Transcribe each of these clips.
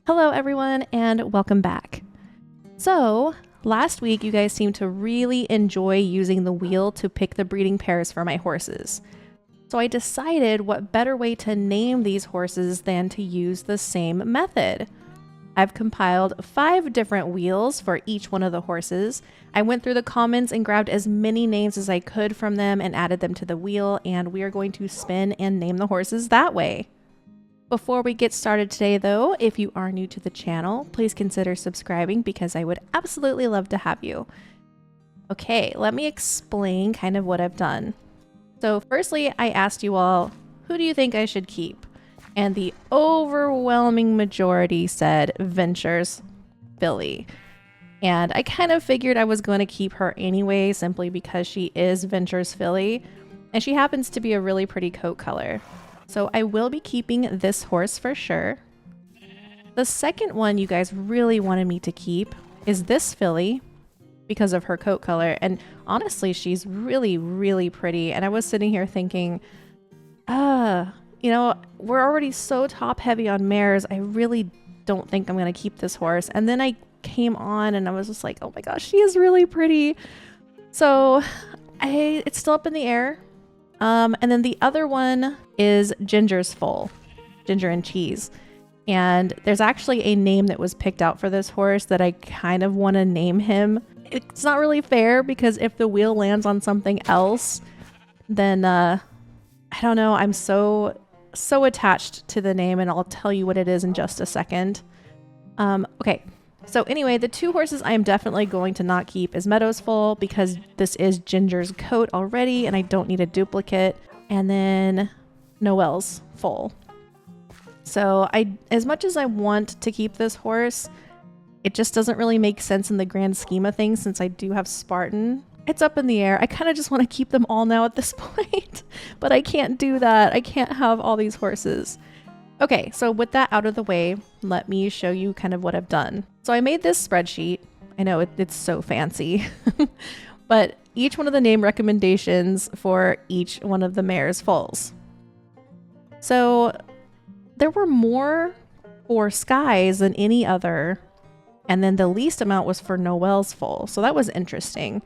Hello everyone and welcome back. So last week you guys seemed to really enjoy using the wheel to pick the breeding pairs for my horses. So I decided what better way to name these horses than to use the same method. I've compiled 5 different wheels for each one of the horses. I went through the comments and grabbed as many names as I could from them and added them to the wheel, and we are going to spin and name the horses that way. Before we get started today though, if you are new to the channel, please consider subscribing because I would absolutely love to have you. Okay, let me explain kind of what I've done. So firstly, I asked you all, who do you think I should keep? And the overwhelming majority said Venture's filly. And I kind of figured I was going to keep her anyway, simply because she is Venture's filly, and she happens to be a really pretty coat color. So I will be keeping this horse for sure. The second one you guys really wanted me to keep is this filly because of her coat color. And honestly, she's really, really pretty. And I was sitting here thinking, you know, we're already so top heavy on mares. I really don't think I'm going to keep this horse. And then I came on and I was just like, oh my gosh, she is really pretty. So it's still up in the air. And then the other one is Ginger's foal, Ginger and Cheese. And there's actually a name that was picked out for this horse that I kind of want to name him. It's not really fair because if the wheel lands on something else, then I don't know, I'm so attached to the name, and I'll tell you what it is in just a second. Okay. So anyway, the 2 horses I am definitely going to not keep is Meadow's foal because this is Ginger's coat already and I don't need a duplicate. And then Noelle's foal. So as much as I want to keep this horse, it just doesn't really make sense in the grand scheme of things since I do have Spartan. It's up in the air. I kind of just want to keep them all now at this point, but I can't do that. I can't have all these horses. Okay, so with that out of the way, let me show you kind of what I've done. So I made this spreadsheet. I know it's so fancy, but each one of the name recommendations for each one of the mare's foals. So there were more for Sky's than any other, and then the least amount was for Noelle's foal. So that was interesting.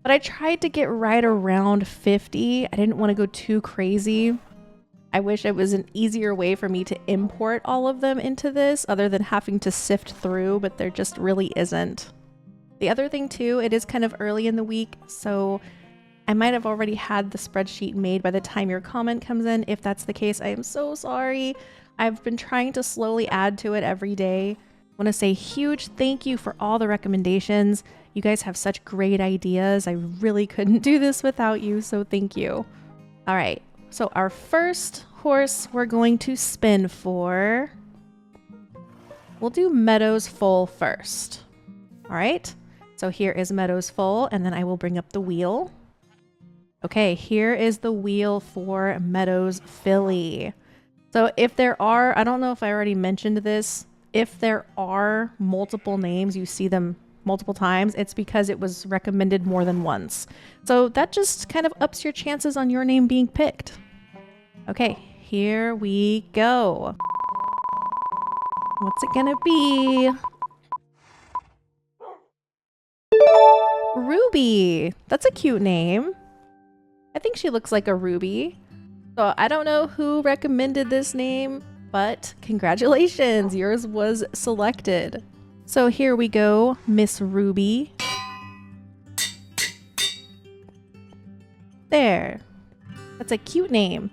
But I tried to get right around 50. I didn't want to go too crazy. I wish it was an easier way for me to import all of them into this other than having to sift through, but there just really isn't. The other thing too, it is kind of early in the week, so I might have already had the spreadsheet made by the time your comment comes in. If that's the case, I am so sorry. I've been trying to slowly add to it every day. I want to say huge thank you for all the recommendations. You guys have such great ideas. I really couldn't do this without you, so thank you. All right. So our first horse we're going to spin for, we'll do Meadow's foal first. All right, so here is Meadow's foal, and then I will bring up the wheel. Okay, here is the wheel for Meadow's filly. So if there are, I don't know if I already mentioned this, if there are multiple names, you see them multiple times, it's because it was recommended more than once. So that just kind of ups your chances on your name being picked. Okay, here we go. What's it gonna be? Ruby! That's a cute name. I think she looks like a ruby. So I don't know who recommended this name, but congratulations, yours was selected. So here we go, Miss Ruby. There. That's a cute name.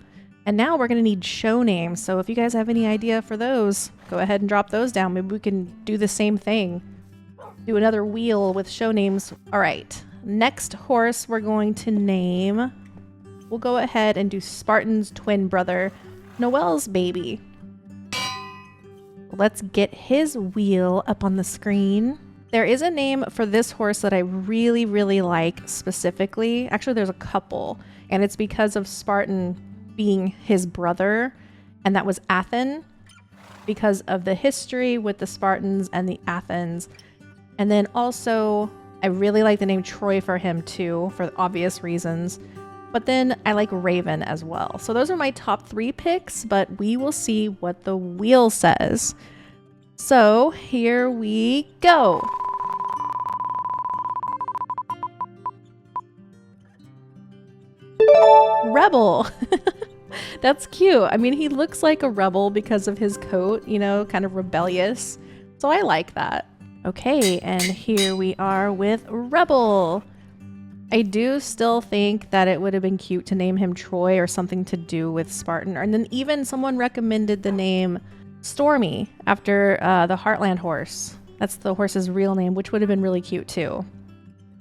And now we're going to need show names. So if you guys have any idea for those, go ahead and drop those down. Maybe we can do the same thing. Do another wheel with show names. All right. Next horse we're going to name. We'll go ahead and do Spartan's twin brother, Noelle's baby. Let's get his wheel up on the screen. There is a name for this horse that I really, really like specifically. Actually, there's a couple, and it's because of Spartan being his brother, and that was Athen, because of the history with the Spartans and the Athens. And then also, I really like the name Troy for him too, for obvious reasons. But then I like Raven as well. So those are my top 3 picks, but we will see what the wheel says. So here we go. Rebel. That's cute. I mean, he looks like a rebel because of his coat, you know, kind of rebellious. So I like that. Okay, and here we are with Rebel. I do still think that it would have been cute to name him Troy or something to do with Spartan. And then even someone recommended the name Stormy after the Heartland horse. That's the horse's real name, which would have been really cute too.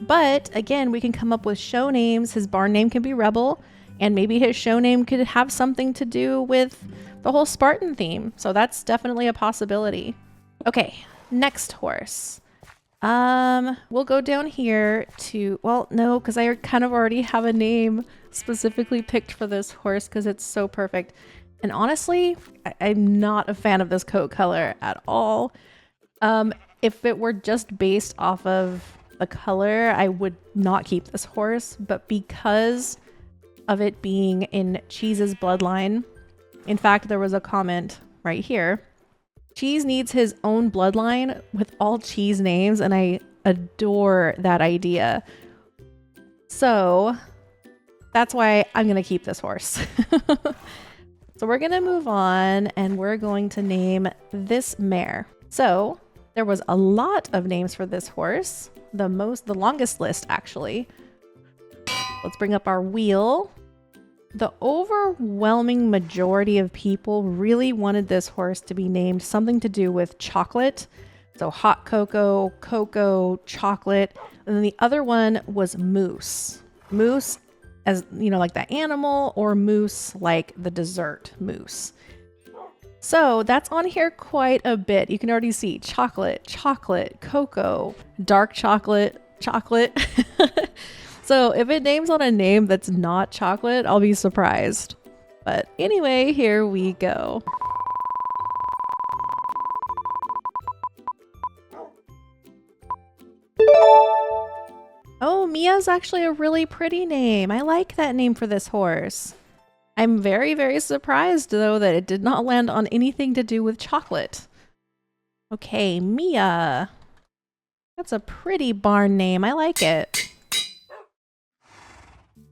But again, we can come up with show names. His barn name can be Rebel, and maybe his show name could have something to do with the whole Spartan theme. So that's definitely a possibility. Okay, next horse. We'll go down here to, well, no, because I kind of already have a name specifically picked for this horse because it's so perfect. And honestly, I'm not a fan of this coat color at all. If it were just based off of the color, I would not keep this horse, but because of it being in Cheese's bloodline, in fact, there was a comment right here. Cheese needs his own bloodline with all Cheese names, and I adore that idea. So that's why I'm going to keep this horse. So we're going to move on, and we're going to name this mare. So there was a lot of names for this horse. The longest list, actually. Let's bring up our wheel. The overwhelming majority of people really wanted this horse to be named something to do with chocolate. So hot cocoa, cocoa, chocolate. And then the other one was moose. Moose as, you know, like the animal, or moose like the dessert mousse. So that's on here quite a bit. You can already see chocolate, chocolate, cocoa, dark chocolate, chocolate. So if it names on a name that's not chocolate, I'll be surprised. But anyway, here we go. Oh, Mia's actually a really pretty name. I like that name for this horse. I'm very, very surprised, though, that it did not land on anything to do with chocolate. Okay, Mia. That's a pretty barn name. I like it.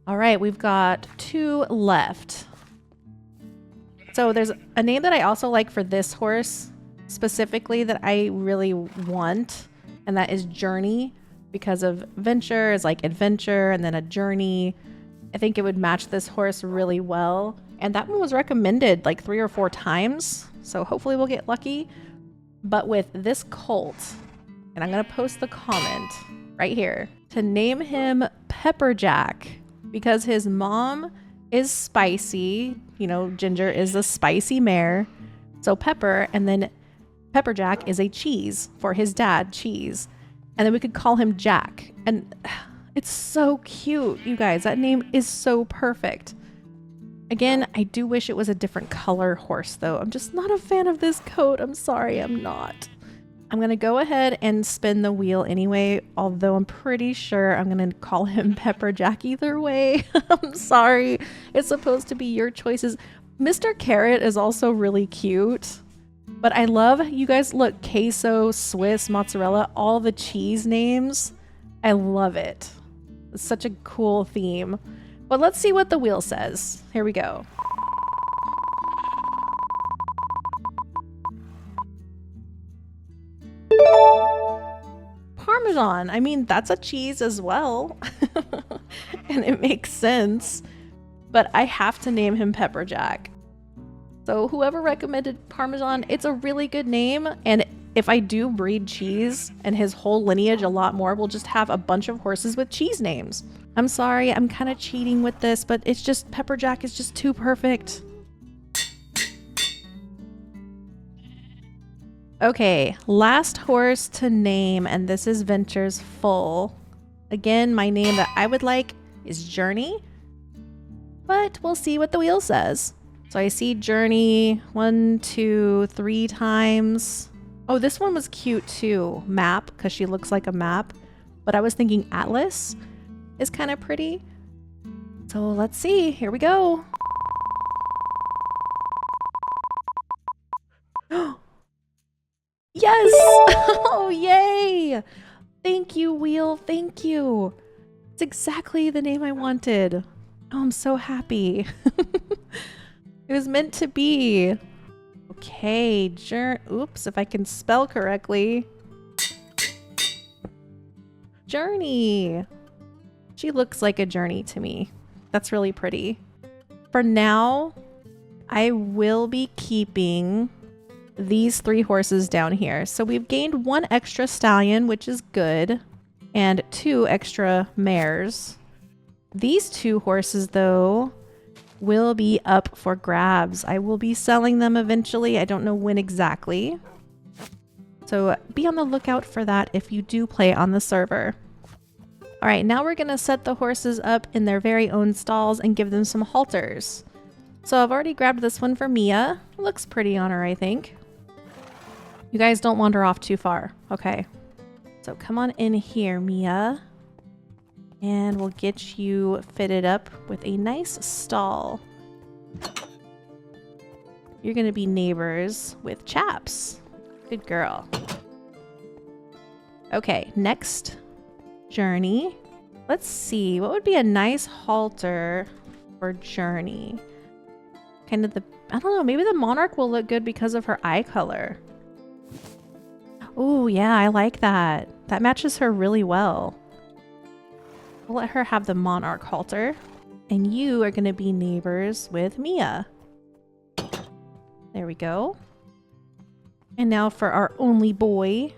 All right, we've got 2 left. So there's a name that I also like for this horse, specifically, that I really want, and that is Journey, because of venture is like adventure, and then a journey. I think it would match this horse really well. And that one was recommended like 3 or 4 times. So hopefully we'll get lucky. But with this colt, and I'm going to post the comment right here, to name him Pepperjack, because his mom is spicy. You know, Ginger is a spicy mare. So Pepper, and then Pepperjack is a cheese for his dad, Cheese. And then we could call him Jack. And it's so cute, you guys. That name is so perfect. Again, I do wish it was a different color horse, though. I'm just not a fan of this coat. I'm sorry, I'm not. I'm going to go ahead and spin the wheel anyway, although I'm pretty sure I'm going to call him Pepperjack either way. I'm sorry. It's supposed to be your choices. Mr. Carrot is also really cute. But I love, you guys, look, queso, Swiss, mozzarella, all the cheese names. I love it. It's such a cool theme. But let's see what the wheel says. Here we go. Parmesan. I mean, that's a cheese as well. And it makes sense. But I have to name him Pepperjack. So whoever recommended Parmesan, it's a really good name. And if I do breed Cheese and his whole lineage a lot more, we'll just have a bunch of horses with cheese names. I'm sorry, I'm kind of cheating with this, but it's just, Pepperjack is just too perfect. Okay, last horse to name, and this is Venture's full. Again, my name that I would like is Journey, but we'll see what the wheel says. So I see Journey 1, 2, 3 times. Oh, this one was cute too. Map, because she looks like a map. But I was thinking Atlas is kind of pretty. So let's see. Here we go. Yes! Oh, yay! Thank you, Wheel. Thank you. It's exactly the name I wanted. Oh, I'm so happy. It was meant to be. Okay, oops, if I can spell correctly. Journey. She looks like a journey to me. That's really pretty. For now, I will be keeping these 3 horses down here. So we've gained 1 extra stallion, which is good, and 2 extra mares. These 2 horses, though, will be up for grabs. I will be selling them eventually. I don't know when exactly. So be on the lookout for that if you do play on the server. All right, now we're gonna set the horses up in their very own stalls and give them some halters. So I've already grabbed this one for Mia. It looks pretty on her, I think. You guys don't wander off too far. Okay. So come on in here, Mia. And we'll get you fitted up with a nice stall. You're gonna be neighbors with Chaps. Good girl. Okay, next Journey. Let's see, what would be a nice halter for Journey? Kind of I don't know, maybe the Monarch will look good because of her eye color. Oh yeah, I like that. That matches her really well. We'll let her have the Monarch halter. And you are gonna be neighbors with Mia. There we go. And now for our only boy,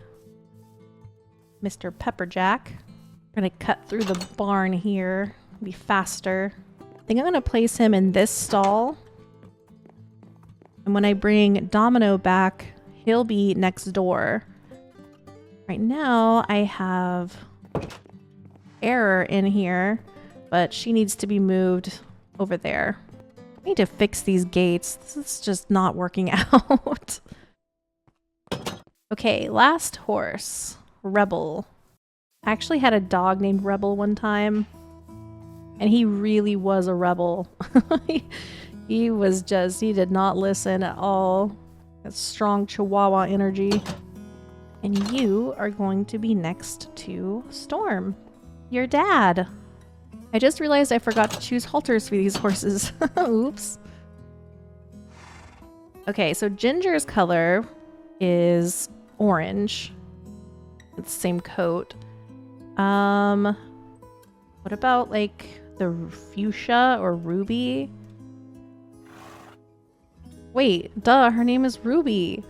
Mr. Pepperjack. We're gonna cut through the barn here, be faster. I think I'm gonna place him in this stall. And when I bring Domino back, he'll be next door. Right now I have Error in here, but she needs to be moved over there. I need to fix these gates. This is just not working out. Okay, last horse. Rebel. I actually had a dog named Rebel one time, and he really was a rebel. He did not listen at all. That strong Chihuahua energy. And you are going to be next to Storm, your dad. I just realized I forgot to choose halters for these horses. Oops. Okay, so Ginger's color is orange. It's the same coat. What about like the fuchsia or ruby? Wait, duh, her name is Ruby.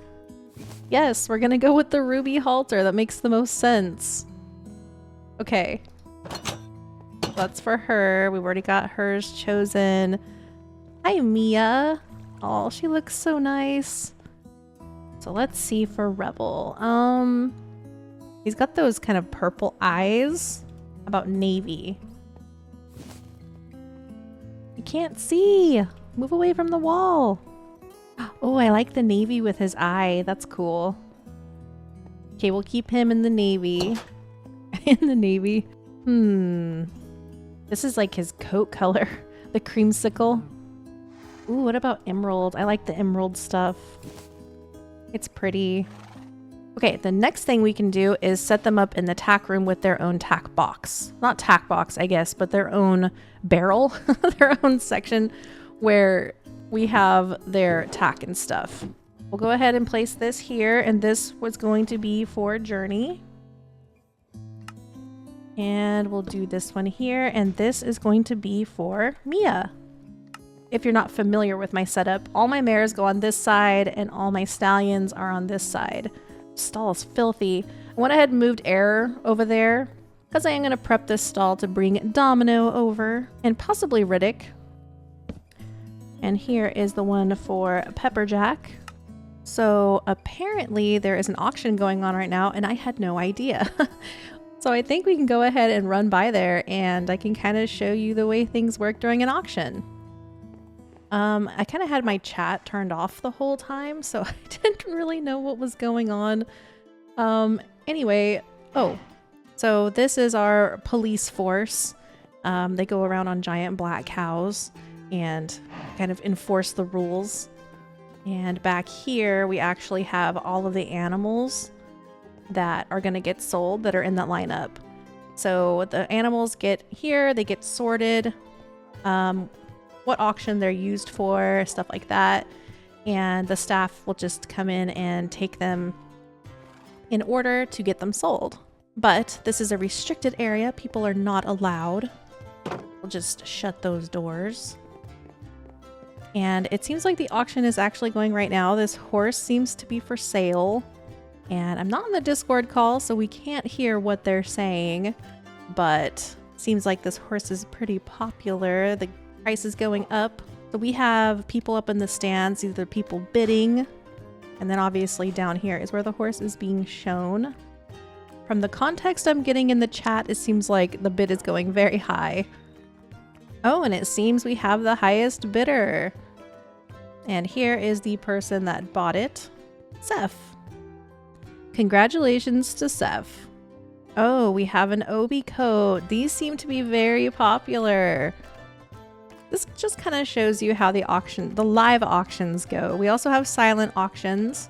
Yes, we're gonna go with the ruby halter. That makes the most sense. Okay. That's for her. We've already got hers chosen. Hi, Mia. Oh, she looks so nice. So let's see for Rebel. He's got those kind of purple eyes. How about navy? You can't see. Move away from the wall. Oh, I like the navy with his eye. That's cool. Okay, we'll keep him in the navy. In the navy. This is like his coat color. The creamsicle. Ooh, what about emerald? I like the emerald stuff. It's pretty. Okay, the next thing we can do is set them up in the tack room with their own tack box. Not tack box, I guess, but their own barrel. Their own section where we have their tack and stuff. We'll go ahead and place this here, and this was going to be for Journey. And we'll do this one here, and this is going to be for Mia. If you're not familiar with my setup, all my mares go on this side, and all my stallions are on this side. Stall is filthy. I went ahead and moved Error over there, because I am going to prep this stall to bring Domino over, and possibly Riddick. And here is the one for Pepperjack. So apparently there is an auction going on right now, and I had no idea. So I think we can go ahead and run by there, and I can kind of show you the way things work during an auction. I kind of had my chat turned off the whole time, so I didn't really know what was going on. Anyway, so this is our police force. They go around on giant black cows and kind of enforce the rules. And back here, we actually have all of the animals that are going to get sold that are in that lineup. So the animals get here, they get sorted, what auction they're used for, stuff like that. And the staff will just come in and take them in order to get them sold. But this is a restricted area. People are not allowed. We'll just shut those doors. And it seems like the auction is actually going right now. This horse seems to be for sale. And I'm not on the Discord call, so we can't hear what they're saying. But seems like this horse is pretty popular. The price is going up. So we have people up in the stands, either people bidding, and then obviously down here is where the horse is being shown. From the context I'm getting in the chat, it seems like the bid is going very high. Oh, and it seems we have the highest bidder. And here is the person that bought it, Seth. Congratulations to Seth. Oh, we have an Obi coat. These seem to be very popular. This just kind of shows you how the live auctions go. We also have silent auctions,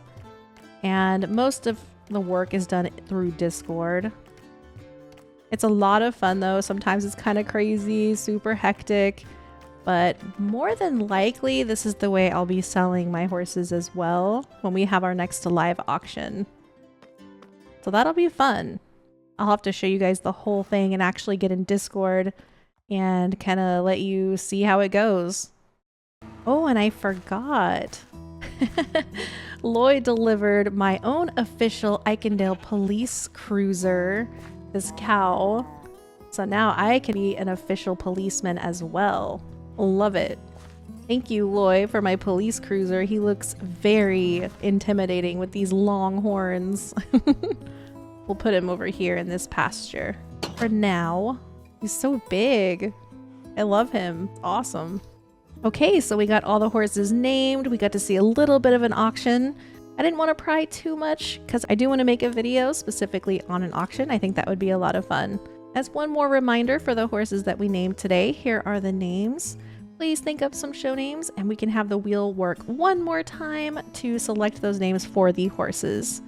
and most of the work is done through Discord. It's a lot of fun though. Sometimes it's kind of crazy, super hectic, but more than likely this is the way I'll be selling my horses as well when we have our next live auction. So that'll be fun. I'll have to show you guys the whole thing and actually get in Discord and kind of let you see how it goes. Oh, and I forgot. Lloyd delivered my own official Eikendale police cruiser, this cow. So now I can be an official policeman as well. Love it. Thank you, Lloyd, for my police cruiser. He looks very intimidating with these long horns. We'll put him over here in this pasture. For now, he's so big. I love him. Awesome. Okay, so we got all the horses named. We got to see a little bit of an auction. I didn't want to pry too much because I do want to make a video specifically on an auction. I think that would be a lot of fun. As one more reminder for the horses that we named today, here are the names. Please think up some show names and we can have the wheel work one more time to select those names for the horses.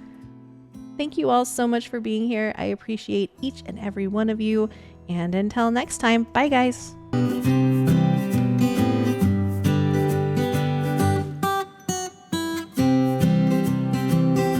Thank you all so much for being here. I appreciate each and every one of you. And until next time, bye guys.